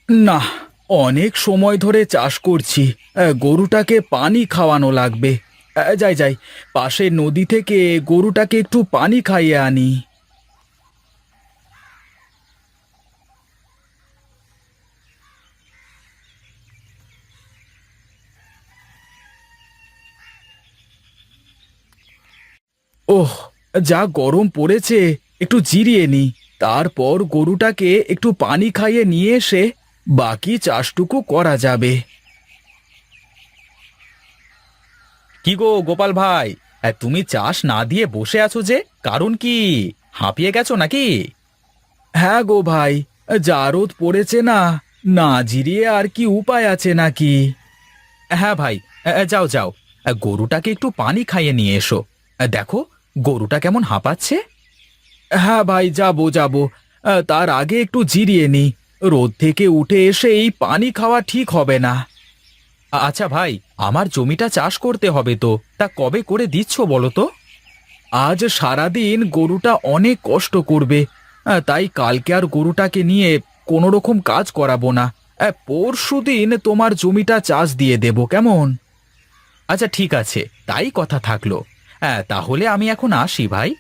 না, অনেক সময় ধরে চাষ করছি। গরুটাকে পানি খাওয়ানো লাগবে। যাই যাই, পাশের নদী থেকে গরুটাকে একটু পানি খাইয়ে আনি। ওহ, যা গরম পড়েছে, একটু জিরিয়ে নি। তারপর গরুটাকে একটু পানি খাইয়ে নিয়ে এসে বাকি চাষটুকু করা যাবে। কি গো গোপাল ভাই, তুমি চাষ না দিয়ে বসে আছো যে? কারণ কি? হাঁপিয়ে গেছো নাকি? হ্যাঁ গো ভাই, যা রোদ পড়েছে না, না জিরিয়ে আর কি উপায় আছে নাকি? হ্যাঁ ভাই, যাও যাও, গরুটাকে একটু পানি খাইয়ে নিয়ে এসো। দেখো, গরুটা কেমন হাঁপাচ্ছে। হ্যাঁ ভাই, যাবো যাবো। তার আগে একটু জিরিয়ে নি। রোদ থেকে উঠে এসে এই পানি খাওয়া ঠিক হবে না। আচ্ছা ভাই, আমার জমিটা চাষ করতে হবে তো, তা কবে করে দিচ্ছ বলো তো? আজ সারাদিন গরুটা অনেক কষ্ট করবে। তাই কালকে আর গরুটাকে নিয়ে কোনো রকম কাজ করাবো না। পরশু দিন তোমার জমিটা চাষ দিয়ে দেব, কেমন? আচ্ছা ঠিক আছে, তাই কথা থাকলো। তাহলে আমি এখন আসি ভাই।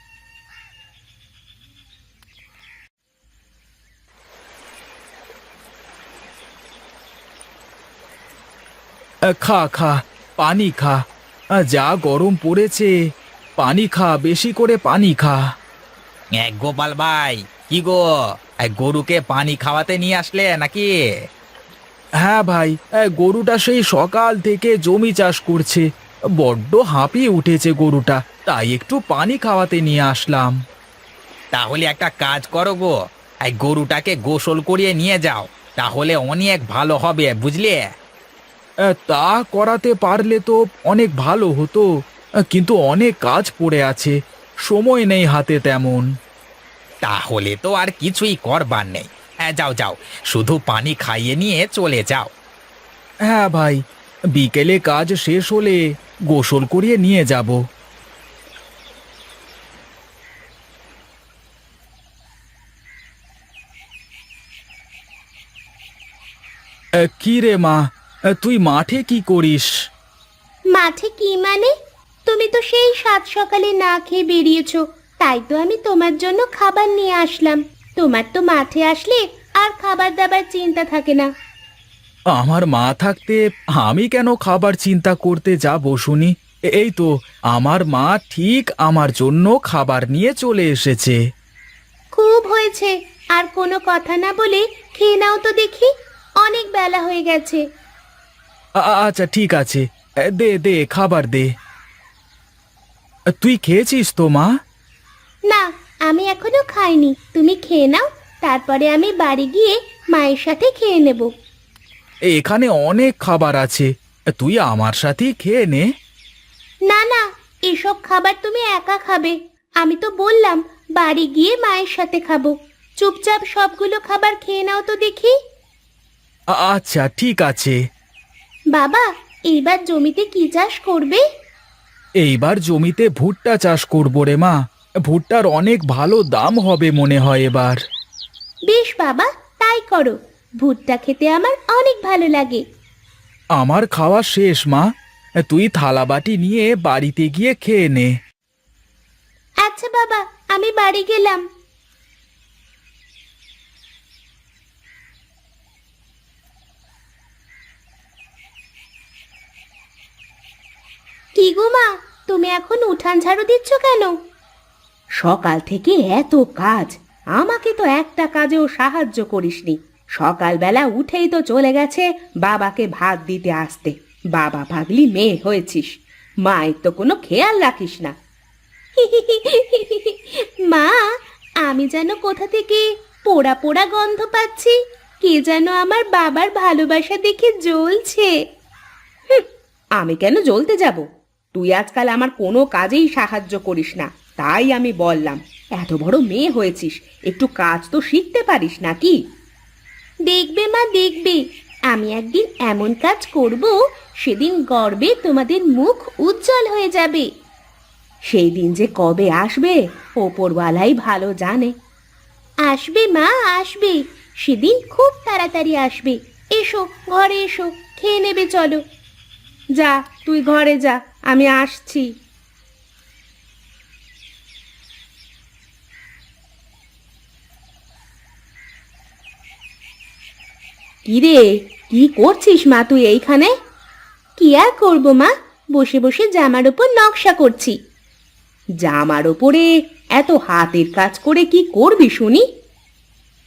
খা খা, পানি খা। যা গরম পড়েছে, পানি খা, বেশি করে পানি খা। গোপাল ভাই, কি গো, গরুকে পানি খাওয়াতে নিয়ে আসলে নাকি? হ্যাঁ ভাই, গরুটা সেই সকাল থেকে জমি চাষ করছে। বড্ড হাঁপিয়ে উঠেছে গরুটা, তাই একটু পানি খাওয়াতে নিয়ে আসলাম। তাহলে একটা কাজ করো গো, এই গরুটাকে গোসল করিয়ে নিয়ে যাও, তাহলে অনেক ভালো হবে, বুঝলে? তা করাতে পারলে তো অনেক ভালো হতো, কিন্তু অনেক কাজ পড়ে আছে, সময় নেই হাতে তেমন। তাহলে তো আর কিছুই করবার নেই। যাও যাও, শুধু পানি খাইয়ে নিয়ে চলে যাও। হ্যাঁ ভাই, বিকেলে কাজ শেষ হলে গোসল করিয়ে নিয়ে যাব। কি রে মা, তুই মাঠে কি করিস? মাঠে কি মানে? তুমি তো সেই সাত সকালে না খেয়ে বেরিয়েছো, তাই তো আমি তোমার জন্য খাবার নিয়ে আসলাম। তোমার তো মাঠে আসলে আর খাবার দাবার চিন্তা থাকে না। আমার মা থাকতে আমি কেন খাবার চিন্তা করতে যাব শুনি? এই তো, আমার মা ঠিক আমার জন্য খাবার নিয়ে চলে এসেছে। খুব হয়েছে, আর কোনো কথা না বলে খেয়ে নাও তো দেখি, অনেক বেলা হয়ে গেছে। আচ্ছা ঠিক আছে, দে দে খাবার দে। তুই খেয়েছিস তো মা? না, আমি এখনো খাইনি, তুমি খেয়ে নাও, তারপরে আমি বাড়ি গিয়ে মায়ের সাথে খেয়ে নেব। এখানে অনেক খাবার আছে, তুই আমার সাথেই খেয়ে নে। না না, এসব খাবার তুমি একা খাবে, আমি তো বললাম বাড়ি গিয়ে মায়ের সাথে খাবো। চুপচাপ সবগুলো খাবার খেয়ে নাও তো দেখি। আচ্ছা ঠিক আছে। বাবা, এইবার জমিতে কি চাষ করবে? এইবার জমিতে ভুট্টা চাষ করবো রে মা। ভুট্টার অনেক ভালো দাম হবে মনে হয় এবার। বেশ বাবা, তাই করো। ভুট্টা খেতে আমার অনেক ভালো লাগে। আমার খাওয়া শেষ মা, তুই থালাবাটি নিয়ে বাড়িতে গিয়ে খেয়ে নে। আচ্ছা বাবা, আমি বাড়ি গেলাম। কি গো মা, তুমি এখন উঠান ঝাড়ু দিচ্ছ কেন? সকাল থেকে এত কাজ, আমাকে তো একটা কাজেও সাহায্য করিসনি। সকালবেলা উঠেই তো চলে গেছে বাবাকে ভাত দিতে আসতে। বাবা পাগলি মেয়ে হয়েছিস, মায়ের তো কোনো খেয়াল রাখিস না। মা, আমি যেন কোথা থেকে পোড়া পোড়া গন্ধ পাচ্ছি। কে যেন আমার বাবার ভালোবাসা দেখে জ্বলছে। আমি কেন জ্বলতে যাব? তুই আজকাল আমার কোনো কাজেই সাহায্য করিস না, তাই আমি বললাম, এত বড় মেয়ে হয়েছিস, একটু কাজ তো শিখতে পারিস নাকি? দেখবে মা, দেখবে, আমি একদিন এমন কাজ করব, সেদিন গর্বে তোমাদের মুখ উজ্জ্বল হয়ে যাবে। সেই দিন যে কবে আসবে ওপরওয়ালাই ভালো জানে। আসবে মা, আসবে, সেদিন খুব তাড়াতাড়ি আসবে। এসো ঘরে এসো, খেয়ে নেবে চলো। যা তুই ঘরে যা, আমি আসছি। কিরে, কি করছিস মা তুই এইখানে? কি আর করবো মা, বসে বসে জামার উপর নকশা করছি। জামার ওপরে এত হাতের কাজ করে কি করবি শুনি?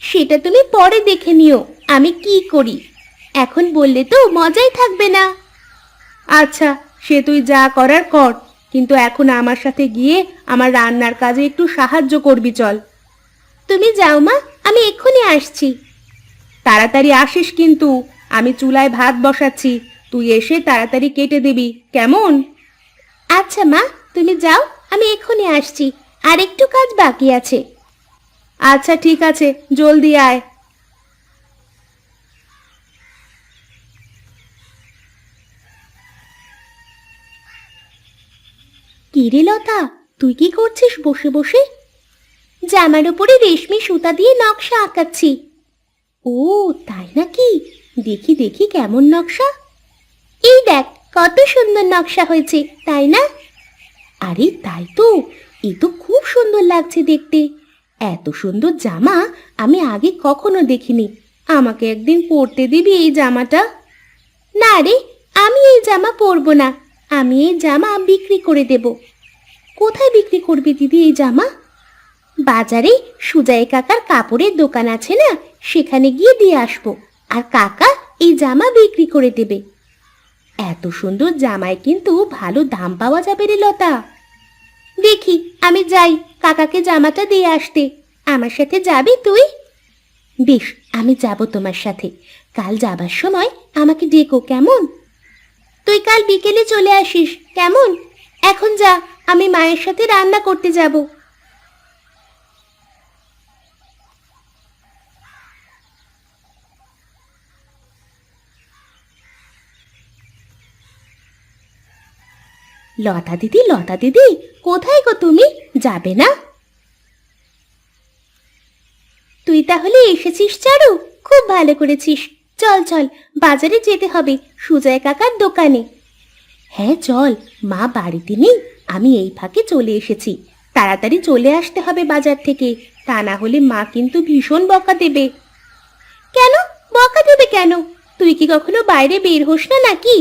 সেটা তুমি পরে দেখে নিও আমি কি করি, এখন বললে তো মজাই থাকবে না। আচ্ছা, সে তুই যা করার কর, কিন্তু এখন আমার সাথে গিয়ে আমার রান্নার কাজে একটু সাহায্য করবি চল। তুমি যাও মা, আমি এক্ষুনি আসছি। তাড়াতাড়ি আসিস কিন্তু, আমি চুলায় ভাত বসাচ্ছি, তুই এসে তাড়াতাড়ি কেটে দিবি কেমন? আচ্ছা মা, তুমি যাও, আমি এক্ষুনি আসছি, আর একটু কাজ বাকি আছে। আচ্ছা ঠিক আছে, জলদি আয়। কিরে লতা, তুই কি করছিস বসে বসে? জামার উপরে রেশমি সুতা দিয়ে নকশা আঁকাচ্ছি। ও তাই নাকি, দেখি দেখি কেমন নকশা। এই দেখ কত সুন্দর নকশা হয়েছে, তাই না? আরে তাই তো, এ তো খুব সুন্দর লাগছে দেখতে। এত সুন্দর জামা আমি আগে কখনো দেখিনি। আমাকে একদিন পরতে দিবি এই জামাটা? না রে, আমি এই জামা পরবো না, আমি এই জামা বিক্রি করে দেব। কোথায় বিক্রি করবি দিদি এই জামা? বাজারে সুজাই কাকার কাপড়ের দোকান আছে না, সেখানে গিয়ে দিয়ে আসবো, আর কাকা এই জামা বিক্রি করে দেবে। এত সুন্দর জামায় কিন্তু ভালো দাম পাওয়া যাবে রে লতা। দেখি আমি যাই কাকাকে জামাটা দিয়ে আসতে। আমার সাথে যাবি তুই? বেশ, আমি যাব তোমার সাথে। কাল যাবার সময় আমাকে ডেকো কেমন? তুই কাল বিকেলে চলে আসিস কেমন? এখন যা, আমি মায়ের সাথে রান্না করতে যাব। লতা দিদি, লতা দিদি, কোথায় গো তুমি, যাবে না? তুই তাহলে এসেছিস চারু, খুব ভালো করেছিস। চল চল, বাজারে যেতে হবে, সুজয় কাকার দোকানে। হ্যাঁ চল, মা বাড়িতে নেই, আমি এই ফাঁকে চলে এসেছি। তাড়াতাড়ি চলে আসতে হবে বাজার থেকে, তা না হলে মা কিন্তু ভীষণ বকা দেবে। কেন বকা দেবে কেন? তুই কি কখনো বাইরে বের হোস না নাকি?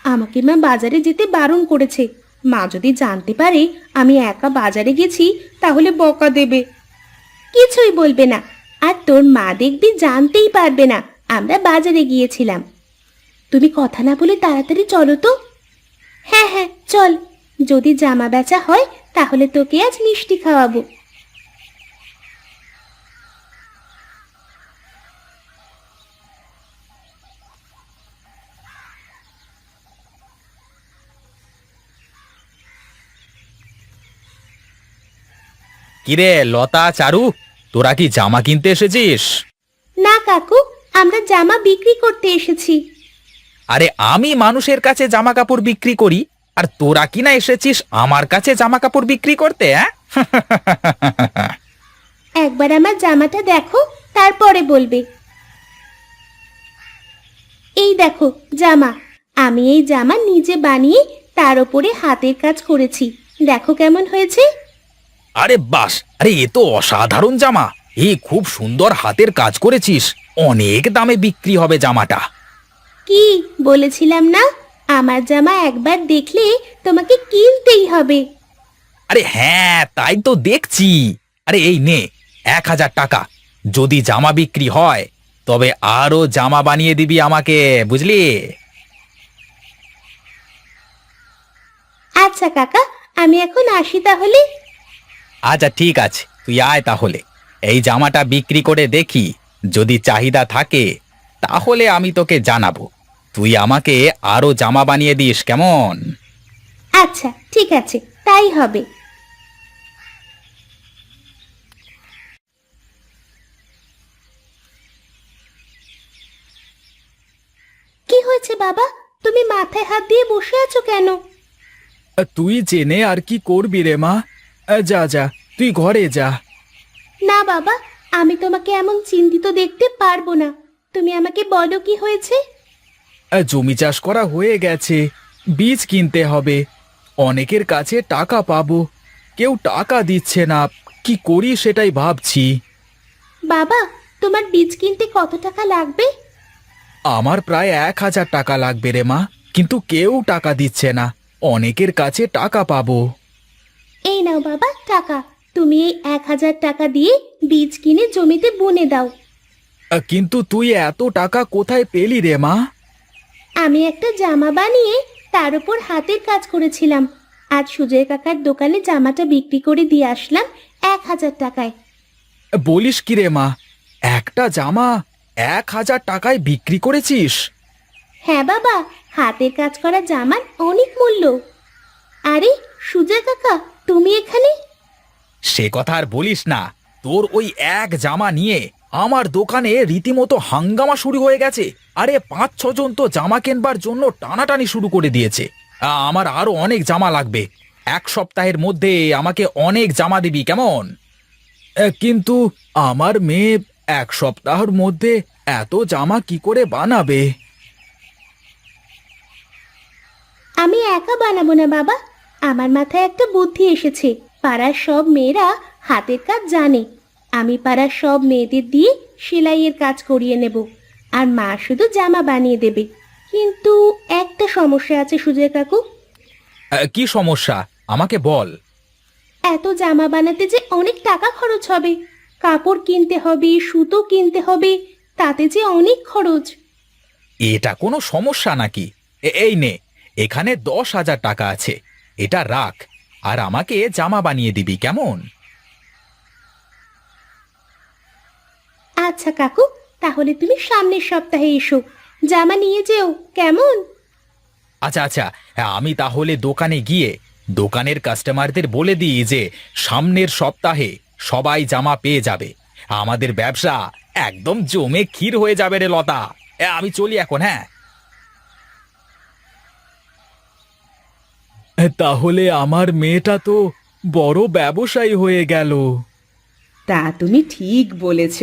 আমাকে মা বাজারে যেতে বারণ করেছে। মা যদি জানতে পারে আমি একা বাজারে গেছি তাহলে বকা দেবে। কিছুই বলবে না, আর তোর মা দেখবি জানতেই পারবে না আমরা বাজারে গিয়েছিলাম। তুমি কথা না বলে তাড়াতাড়ি চলো তো। হ্যাঁ হ্যাঁ চল, যদি জামা বেচা হয় তাহলে তোকে আজ মিষ্টি খাওয়াবো। কিরে লতা, চারু, তোরা কি জামা কিনতে এসেছিস? না কাকু, আমরা জামা বিক্রি করতে এসেছি। আরে আমি মানুষের কাছে জামা কাপড় বিক্রি করি, আর তোরা কিনা এসেছিস আমার কাছে জামা কাপড় বিক্রি করতে, হ্যাঁ? একবার আমার জামাটা দেখো, তারপরে বলবে। এই দেখো জামা, আমি এই জামা নিজে বানিয়ে তার উপরে হাতের কাজ করেছি, দেখো কেমন হয়েছে। আরে বাস, আরে এ তো অসাধারণ জামা। খুব সুন্দর হাতের কাজ করেছিস, অনেক দামে বিক্রি হবে জামাটা। কি বলেছিলাম না, আমার জামা একবার দেখলে তোমাকে কিনতেই হবে। আরে হ্যাঁ, তাই তো দেখছি। আরে এই নে 1,000 টাকা, যদি জামা বিক্রি হয় তবে আরো জামা বানিয়ে দিবি আমাকে, বুঝলি? আচ্ছা কাকা, আমি এখন আসি তাহলে। আচ্ছা ঠিক আছে, তুই আয় তাহলে। এই জামাটা বিক্রি করে দেখি, যদি চাহিদা থাকে তাহলে আমি তোকে জানাবো। তুই আমাকে আরো জামা বানিয়ে দিস কেমন? আচ্ছা ঠিক আছে, তাই হবে। কি হয়েছে বাবা, তুমি মাথায় হাত দিয়ে বসে আছো কেন? তুই জেনে আর কি করবি রে মা, যা যা, তুই ঘরে যা। না বাবা, আমি তোমাকে এমন চিন্তিত দেখতে পারবো না। তুমি আমাকে বলো কি হয়েছে। জমি চাষ করা হয়ে গেছে, বীজ কিনতে হবে, অনেকের কাছে টাকা পাবো, কেউ টাকা দিচ্ছে না, কি করি সেটাই ভাবছি। বাবা, তোমার বীজ কিনতে কত টাকা লাগবে? আমার প্রায় 1,000 টাকা লাগবে রে মা, কিন্তু কেউ টাকা দিচ্ছে না, অনেকের কাছে টাকা পাবো। এই নাও বাবা টাকা। তুমি এই 1,000 টাকা দিয়ে বীজ কিনে জমিতে বুনে দাও। কিন্তু তুই এত টাকা কোথায় পেলি রে মা? আমি একটা জামা বানিয়ে তার উপর হাতের কাজ করেছিলাম। আজ সুজয় কাকার দোকানে জামাটা বিক্রি করে দিয়ে আসলাম 1,000 টাকায়। বলিস কি রে মা, একটা জামা 1,000 টাকায় বিক্রি করেছিস? হ্যাঁ বাবা, হাতের কাজ করা জামার অনেক মূল্য। আরে সুজয় কাকা, তুমি এখানে? সে কথা আর বলিস না, তোর ওই এক জামা নিয়ে আমার দোকানে রীতিমতো হাঙ্গামা শুরু হয়ে গেছে। আরে 5-6 জন তো জামা কেনবার জন্য টানাটানি শুরু করে দিয়েছে। আমার আরো অনেক জামা লাগবে, 1 সপ্তাহের মধ্যে আমাকে অনেক জামা দিবি কেমন? কিন্তু আমার মেয়ে 1 সপ্তাহের মধ্যে এত জামা কি করে বানাবে? আমি একা বানাবো না বাবা, আমার মাথায় একটা বুদ্ধি এসেছে। পাড়ার সব মেয়েরা হাতের কাজ জানে। আমি পাড়ার সব মেয়েদের দিয়ে সেলাইয়ের কাজ করিয়ে নেব, আর মা শুধু জামা বানিয়ে দেবে। কিন্তু একটা সমস্যা আছে সুজয় কাকু। কি সমস্যা আমাকে বল। এত জামা বানাতে যে অনেক টাকা খরচ হবে। কাপড় কিনতে হবে, সুতো কিনতে হবে, তাতে যে অনেক খরচ। এটা কোনো সমস্যা নাকি? এই নে, এখানে 10,000 টাকা আছে, এটা রাখ, আর আমাকে জামা বানিয়ে দিবি কেমন? আচ্ছা কাকু, তাহলে তুমি সামনের সপ্তাহে এসো, জামা নিয়ে যেও কেমন? আচ্ছা আচ্ছা, হ্যাঁ, আমি তাহলে দোকানে গিয়ে দোকানের কাস্টমারদের বলে দিই যে সামনের সপ্তাহে সবাই জামা পেয়ে যাবে। আমাদের ব্যবসা একদম জমে ক্ষীর হয়ে যাবে রে লতা। আমি চলি এখন, হ্যাঁ। তাহলে আমার মেয়েটা তো বড় ব্যবসায়ী হয়ে গেল। তা তুমি ঠিক বলেছ।